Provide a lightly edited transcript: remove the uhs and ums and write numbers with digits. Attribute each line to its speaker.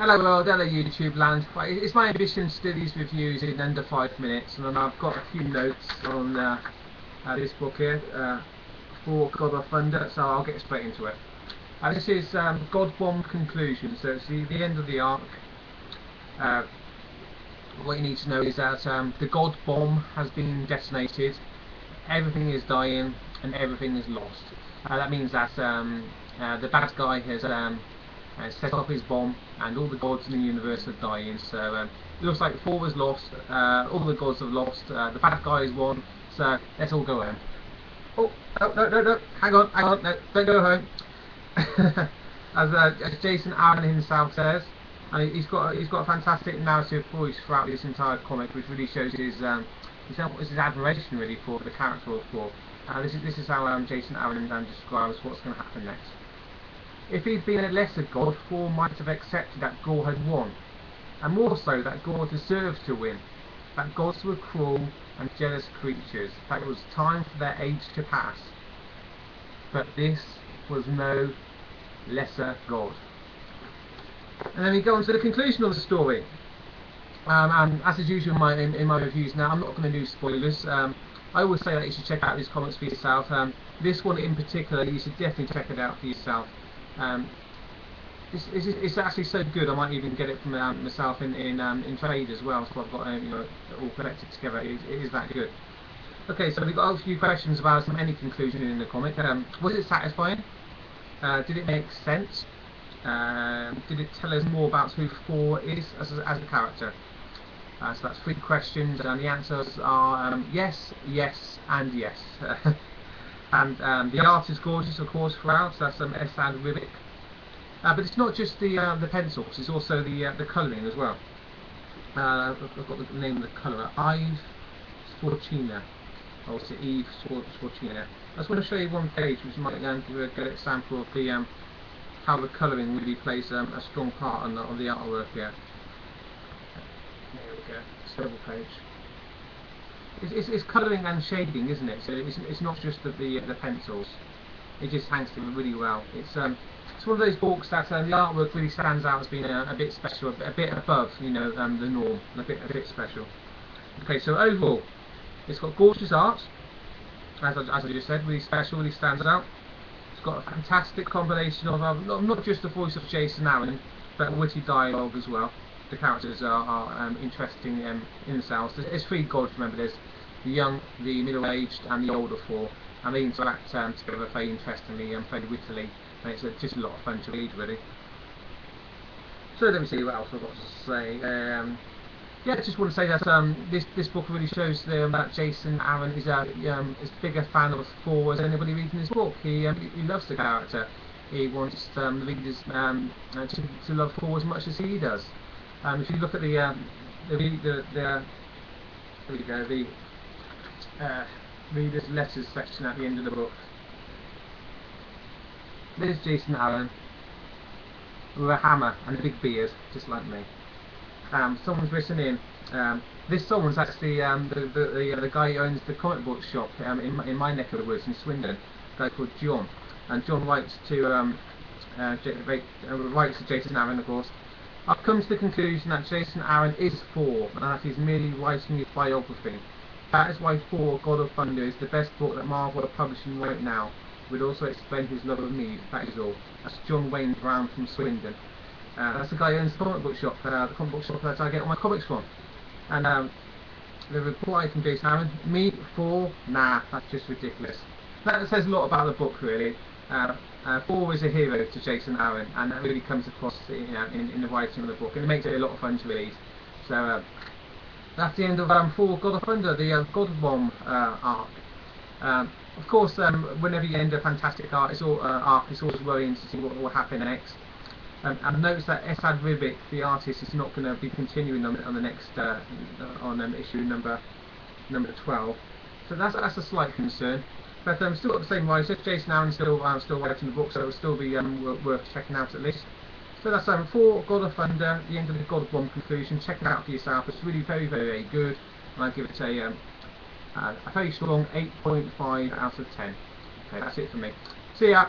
Speaker 1: Hello world, hello YouTube land. Right, it's my ambition to do these reviews in under 5 minutes, and I've got a few notes on this book here, for God of Thunder, so I'll get straight into it. This is Godbomb conclusion, so it's the end of the arc. What you need to know is that the God bomb has been detonated, everything is dying, and everything is lost. That means that the bad guy has set off his bomb, and all the gods in the universe are dying. So it looks like Thor was lost, all the gods have lost, the bad guy is won, so let's all go home. Oh, no, hang on, no, don't go home. as Jason Aaron himself says, and he's got a fantastic narrative voice throughout this entire comic, which really shows his admiration really for the character of Thor. This is how Jason Aaron describes what's going to happen next. If he'd been a lesser god, Thor might have accepted that Gore had won, and more so that Gore deserved to win, that gods were cruel and jealous creatures, that it was time for their age to pass. But this was no lesser god. And then we go on to the conclusion of the story. As is usual in my reviews now, I'm not going to do spoilers. I always say that you should check out these comics for yourself. This one in particular, you should definitely check it out for yourself. It's actually so good, I might even get it from myself in trade as well, so I've got all collected together. It is that good. Okay, so we've got a few questions about any conclusion in the comic. Was it satisfying? Did it make sense? Did it tell us more about who Thor is as a character? So that's 3 questions, and the answers are yes, yes, and yes. And the art is gorgeous, of course, throughout. So that's Esad Ribic. But it's not just the pencils; it's also the colouring as well. I've got the name of the colourer, Eve Sforcina. Oh, it's Eve Sforcina. I just want to show you one page, which might give a good example of the how the colouring really plays a strong part on the artwork here. There we go. Double page. It's colouring and shading, isn't it? So it's not just the pencils. It just hangs together really well. It's one of those books that the artwork really stands out as being a bit special, a bit above the norm, a bit special. Okay, so overall, it's got gorgeous art, as I just said, really special, really stands out. It's got a fantastic combination of not just the voice of Jason Aaron, but witty dialogue as well. The characters are interesting in themselves. There's 3 gods, remember, there's the young, the middle-aged, and the older 4, and they interact together very interestingly and very wittily, and it's just a lot of fun to read, really. So let me see what else I've got to say. Yeah, I just want to say that this book really shows that Jason Aaron is as big a fan of Thor as anybody reading this book. He loves the character. He wants the readers to love Thor as much as he does. If you look at the readers' letters section at the end of the book, there's Jason Aaron with a hammer and a big beard, just like me. Someone's written in. This someone's actually the guy who owns the comic book shop in my neck of the woods in Swindon, a guy called John. And John writes to Jason Aaron, of course. I've come to the conclusion that Jason Aaron is Thor, and that he's merely writing his biography. That is why Thor, God of Thunder, is the best book that Marvel are publishing right now. Would also explain his love of me, that is all. That's John Wayne Brown from Swindon. That's the guy who owns the comic book shop that I get all my comics from. And the reply from Jason Aaron, me, Thor, nah, that's just ridiculous. That says a lot about the book, really. Thor is a hero to Jason Aaron, and that really comes across in the writing of the book, and it makes it a lot of fun to read. So that's the end of Thor, God of Thunder, the Godbomb arc. Of course, whenever you end a fantastic arc, it's always worrying to see what will happen next. And notice that Esad Ribic, the artist, is not going to be continuing on the next issue number 12. So that's a slight concern. But still got the same writer, Jason Aaron, still writing the book, so it will still be worth checking out at least. So that's for God of Thunder, the end of the Godbomb conclusion. Check it out for yourself. It's really very, very, very good, and I give it a very strong 8.5 out of 10. Okay, that's it for me. See ya.